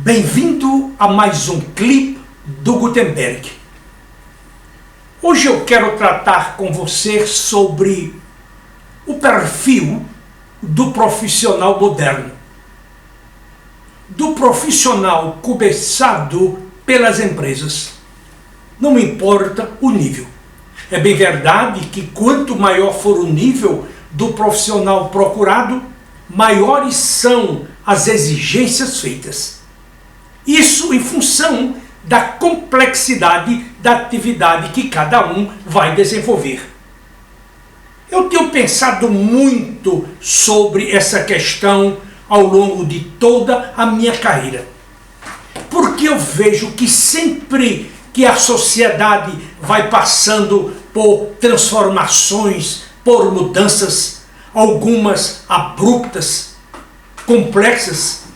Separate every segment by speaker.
Speaker 1: Bem-vindo a mais um clipe do Gutenberg. Hoje eu quero tratar com você sobre o perfil do profissional moderno, do profissional cobiçado pelas empresas. Não importa o nível. É bem verdade que quanto maior for o nível do profissional procurado, maiores são as exigências feitas. Isso em função da complexidade da atividade que cada um vai desenvolver. Eu tenho pensado muito sobre essa questão ao longo de toda a minha carreira, porque eu vejo que sempre que a sociedade vai passando por transformações, por mudanças, algumas abruptas, complexas,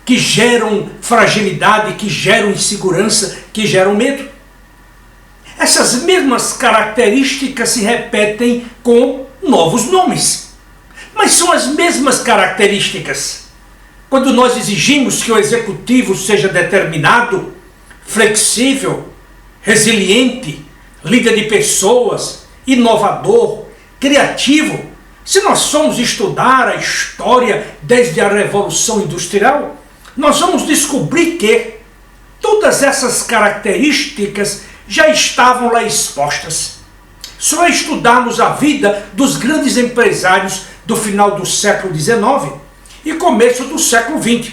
Speaker 1: que geram fragilidade, que geram insegurança, que geram medo. Essas mesmas características se repetem com novos nomes, mas são as mesmas características. Quando nós exigimos que o executivo seja determinado, flexível, resiliente, líder de pessoas, inovador, criativo, se nós formos estudar a história desde a Revolução Industrial, nós vamos descobrir que todas essas características já estavam lá expostas. Só estudarmos a vida dos grandes empresários do final do século XIX e começo do século XX.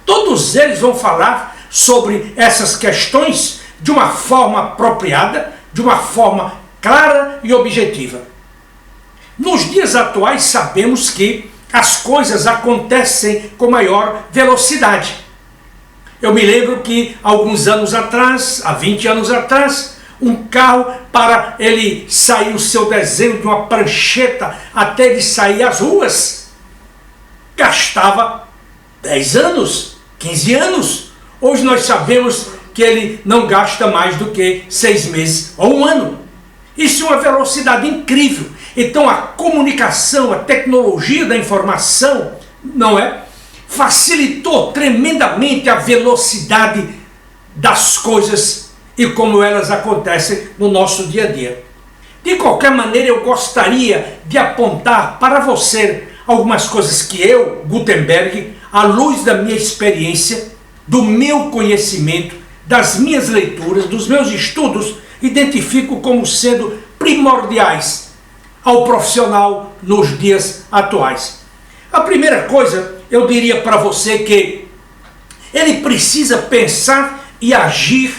Speaker 1: Todos eles vão falar sobre essas questões de uma forma apropriada, de uma forma clara e objetiva. Nos dias atuais sabemos que as coisas acontecem com maior velocidade. Eu me lembro que alguns anos atrás, há 20 anos atrás, um carro, para ele sair o seu desenho de uma prancheta até ele sair às ruas, gastava 10 anos, 15 anos. Hoje nós sabemos que ele não gasta mais do que 6 meses ou 1 ano. Isso é uma velocidade incrível. Então a comunicação, a tecnologia da informação, facilitou tremendamente a velocidade das coisas e como elas acontecem no nosso dia a dia. De qualquer maneira, eu gostaria de apontar para você algumas coisas que eu, Gutenberg, à luz da minha experiência, do meu conhecimento, das minhas leituras, dos meus estudos, identifico como sendo primordiais ao profissional nos dias atuais. A primeira coisa, eu diria para você que ele precisa pensar e agir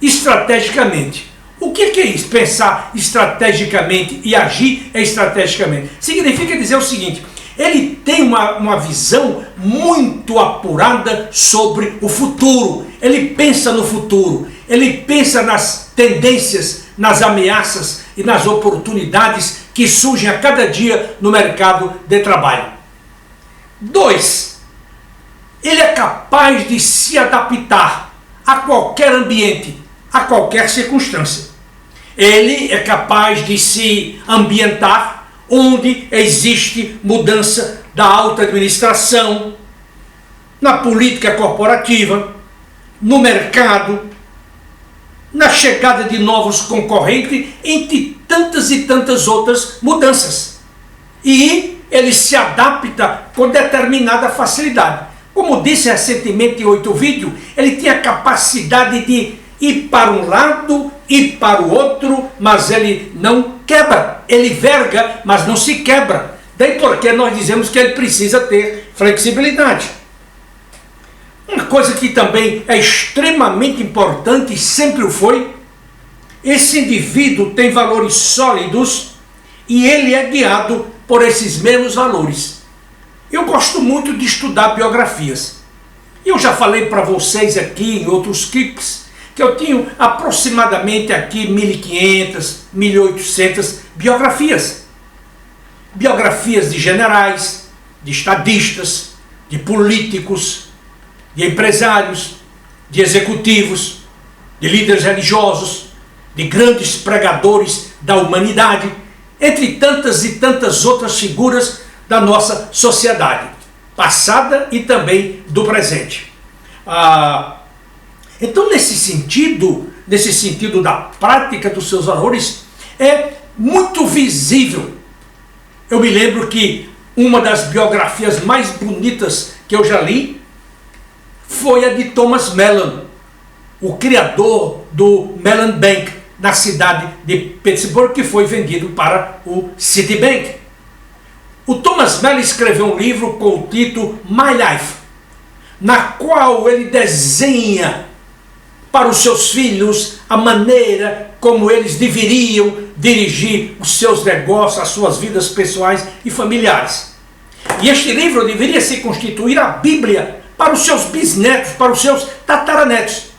Speaker 1: estrategicamente. O que é isso? Pensar estrategicamente e agir estrategicamente. Significa dizer o seguinte: ele tem uma visão muito apurada sobre o futuro. Ele pensa no futuro, ele pensa nas tendências, nas ameaças e nas oportunidades que surgem a cada dia no mercado de trabalho. 2. Ele é capaz de se adaptar a qualquer ambiente, a qualquer circunstância. Ele é capaz de se ambientar onde existe mudança da alta administração, na política corporativa, no mercado, na chegada de novos concorrentes, entre tantas e tantas outras mudanças. E ele se adapta com determinada facilidade. Como disse recentemente em 8 vídeos, ele tem a capacidade de ir para um lado, ir para o outro, mas ele não quebra. Ele verga, mas não se quebra. Daí porque nós dizemos que ele precisa ter flexibilidade. Uma coisa que também é extremamente importante e sempre o foi: esse indivíduo tem valores sólidos e ele é guiado por esses mesmos valores. Eu gosto muito de estudar biografias. Eu já falei para vocês aqui em outros clipes que eu tenho aproximadamente aqui 1.500, 1.800 biografias. Biografias de generais, de estadistas, de políticos, de empresários, de executivos, de líderes religiosos, de grandes pregadores da humanidade, entre tantas e tantas outras figuras da nossa sociedade, passada e também do presente. Então, nesse sentido da prática dos seus valores, é muito visível. Eu me lembro que uma das biografias mais bonitas que eu já li foi a de Thomas Mellon, o criador do Mellon Bank, na cidade de Pittsburgh, que foi vendido para o Citibank. O Thomas Mellon escreveu um livro com o título My Life, na qual ele desenha para os seus filhos a maneira como eles deveriam dirigir os seus negócios, as suas vidas pessoais e familiares. E este livro deveria se constituir a Bíblia para os seus bisnetos, para os seus tataranetos.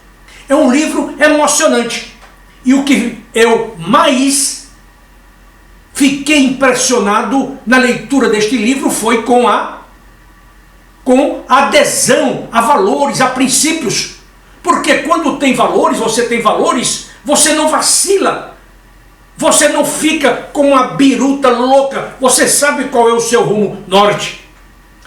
Speaker 1: É um livro emocionante. E o que eu mais fiquei impressionado na leitura deste livro foi com a adesão a valores, a princípios. Porque quando tem valores, você não vacila. Você não fica com uma biruta louca. Você sabe qual é o seu rumo norte.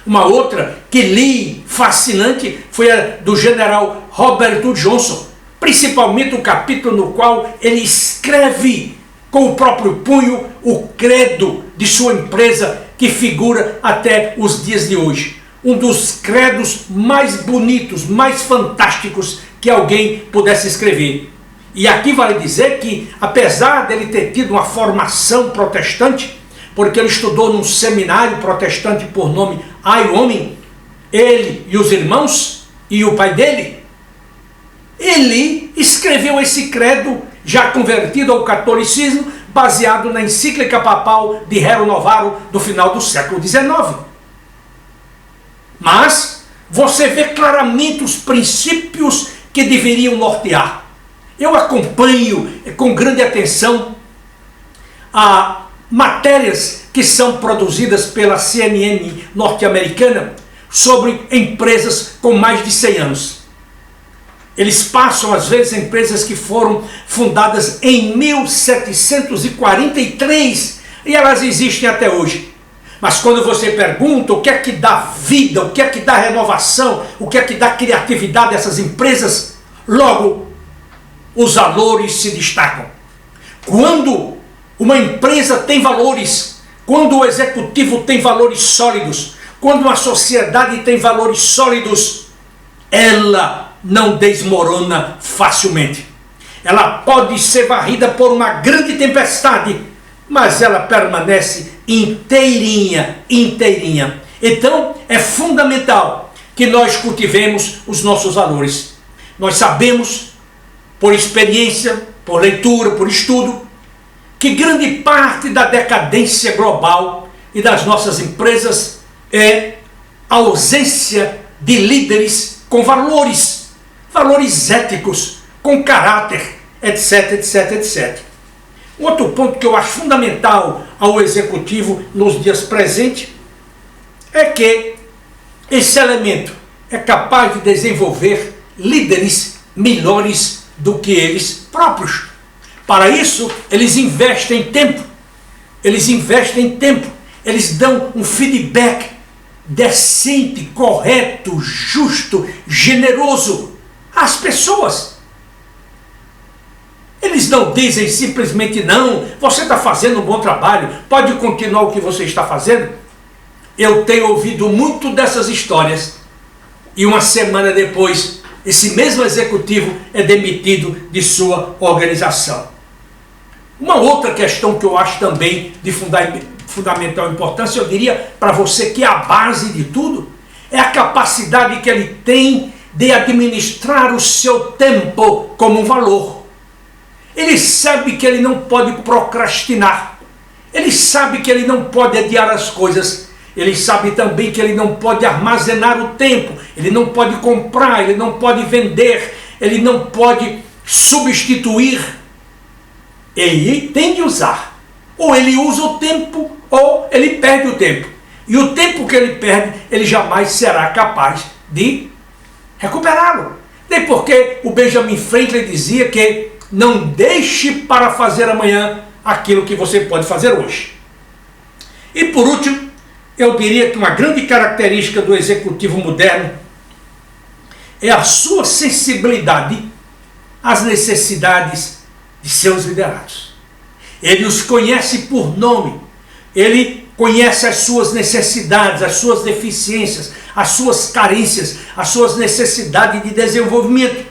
Speaker 1: Uma outra que li, fascinante, foi a do general Roberto Johnson. Principalmente o capítulo no qual ele escreve com o próprio punho o credo de sua empresa, que figura até os dias de hoje. Um dos credos mais bonitos, mais fantásticos que alguém pudesse escrever. E aqui vale dizer que, apesar dele ter tido uma formação protestante, porque ele estudou num seminário protestante por nome Wyoming, ele e os irmãos e o pai dele, ele escreveu esse credo, já convertido ao catolicismo, baseado na encíclica papal de Hero Novaro do final do século XIX. Mas você vê claramente os princípios que deveriam nortear. Eu acompanho com grande atenção matérias que são produzidas pela CNN norte-americana sobre empresas com mais de 100 anos. Eles passam, às vezes, empresas que foram fundadas em 1743 e elas existem até hoje. Mas quando você pergunta o que é que dá vida, o que é que dá renovação, o que é que dá criatividade a essas empresas, logo os valores se destacam. Quando uma empresa tem valores, quando o executivo tem valores sólidos, quando uma sociedade tem valores sólidos, ela não desmorona facilmente. Ela pode ser varrida por uma grande tempestade, mas ela permanece inteirinha. Então é fundamental que nós cultivemos os nossos valores. Nós sabemos, por experiência, por leitura, por estudo, que grande parte da decadência global e das nossas empresas é a ausência de líderes com valores éticos, com caráter, etc. Um outro ponto que eu acho fundamental ao executivo nos dias presentes é que esse elemento é capaz de desenvolver líderes melhores do que eles próprios. Para isso, eles investem tempo, eles dão um feedback decente, correto, justo, generoso às pessoas. Eles não dizem simplesmente não, você está fazendo um bom trabalho, pode continuar o que você está fazendo. Eu tenho ouvido muito dessas histórias e uma semana depois esse mesmo executivo é demitido de sua organização. Uma outra questão que eu acho também de fundamental importância, eu diria para você que é a base de tudo, é a capacidade que ele tem de administrar o seu tempo como um valor. Ele sabe que ele não pode procrastinar, ele sabe que ele não pode adiar as coisas, ele sabe também que ele não pode armazenar o tempo, ele não pode comprar, ele não pode vender, ele não pode substituir. Ele tem de usar. Ou ele usa o tempo, ou ele perde o tempo. E o tempo que ele perde, ele jamais será capaz de recuperá-lo. Nem porque o Benjamin Franklin dizia que não deixe para fazer amanhã aquilo que você pode fazer hoje. E por último, eu diria que uma grande característica do executivo moderno é a sua sensibilidade às necessidades de seus liderados. Ele os conhece por nome, ele conhece as suas necessidades, as suas deficiências, as suas carências, as suas necessidades de desenvolvimento.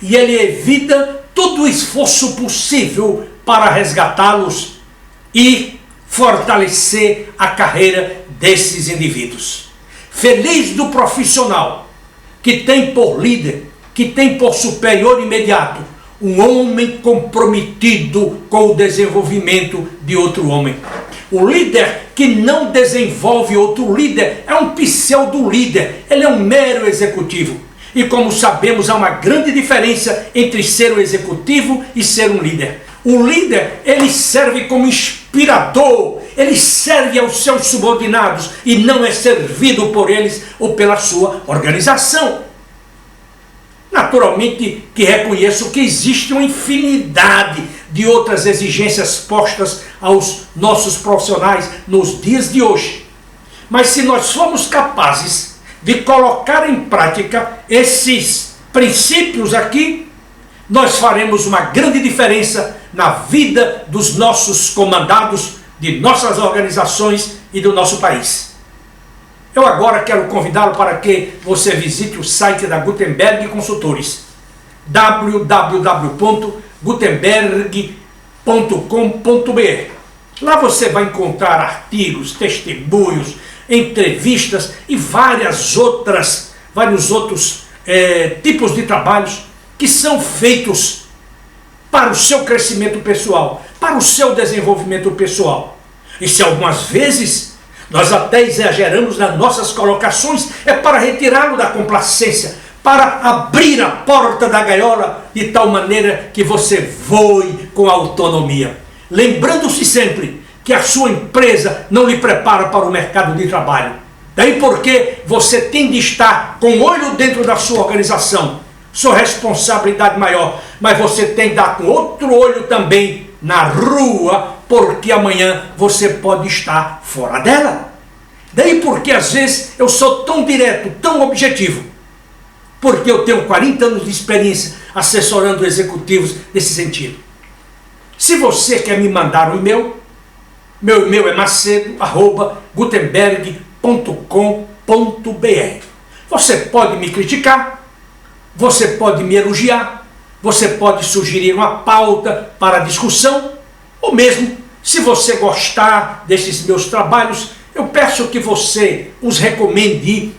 Speaker 1: E ele evita todo o esforço possível para resgatá-los e fortalecer a carreira desses indivíduos. Feliz do profissional que tem por líder, que tem por superior imediato, um homem comprometido com o desenvolvimento de outro homem. O líder que não desenvolve outro líder é um pseudo-líder, ele é um mero executivo. E como sabemos, há uma grande diferença entre ser um executivo e ser um líder. O líder, ele serve como inspirador, ele serve aos seus subordinados e não é servido por eles ou pela sua organização. Naturalmente que reconheço que existe uma infinidade de outras exigências postas aos nossos profissionais nos dias de hoje. Mas se nós formos capazes de colocar em prática esses princípios aqui, nós faremos uma grande diferença na vida dos nossos comandados, de nossas organizações e do nosso país. Eu agora quero convidá-lo para que você visite o site da Gutenberg Consultores, www.gutenberg.com.br. Lá você vai encontrar artigos, testemunhos, entrevistas e vários outros tipos de trabalhos que são feitos para o seu crescimento pessoal, para o seu desenvolvimento pessoal. E se algumas vezes nós até exageramos nas nossas colocações, é para retirá-lo da complacência, para abrir a porta da gaiola de tal maneira que você voe com autonomia. Lembrando-se sempre que a sua empresa não lhe prepara para o mercado de trabalho. Daí porque você tem de estar com o olho dentro da sua organização, sua responsabilidade maior, mas você tem de dar com outro olho também na rua, porque amanhã você pode estar fora dela. Daí porque às vezes eu sou tão direto, tão objetivo, porque eu tenho 40 anos de experiência assessorando executivos nesse sentido. Se você quer me mandar um e-mail, meu e-mail é macedo@gutenberg.com.br. Você pode me criticar, você pode me elogiar, você pode sugerir uma pauta para discussão, ou mesmo, se você gostar desses meus trabalhos, eu peço que você os recomende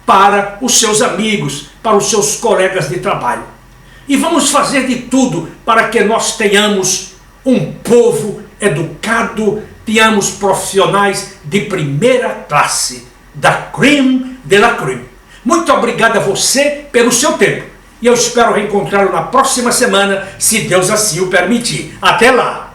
Speaker 1: para os seus amigos, para os seus colegas de trabalho. E vamos fazer de tudo para que nós tenhamos um povo educado, tenhamos profissionais de primeira classe, da crème de la crème. Muito obrigado a você pelo seu tempo. E eu espero reencontrá-lo na próxima semana, se Deus assim o permitir. Até lá!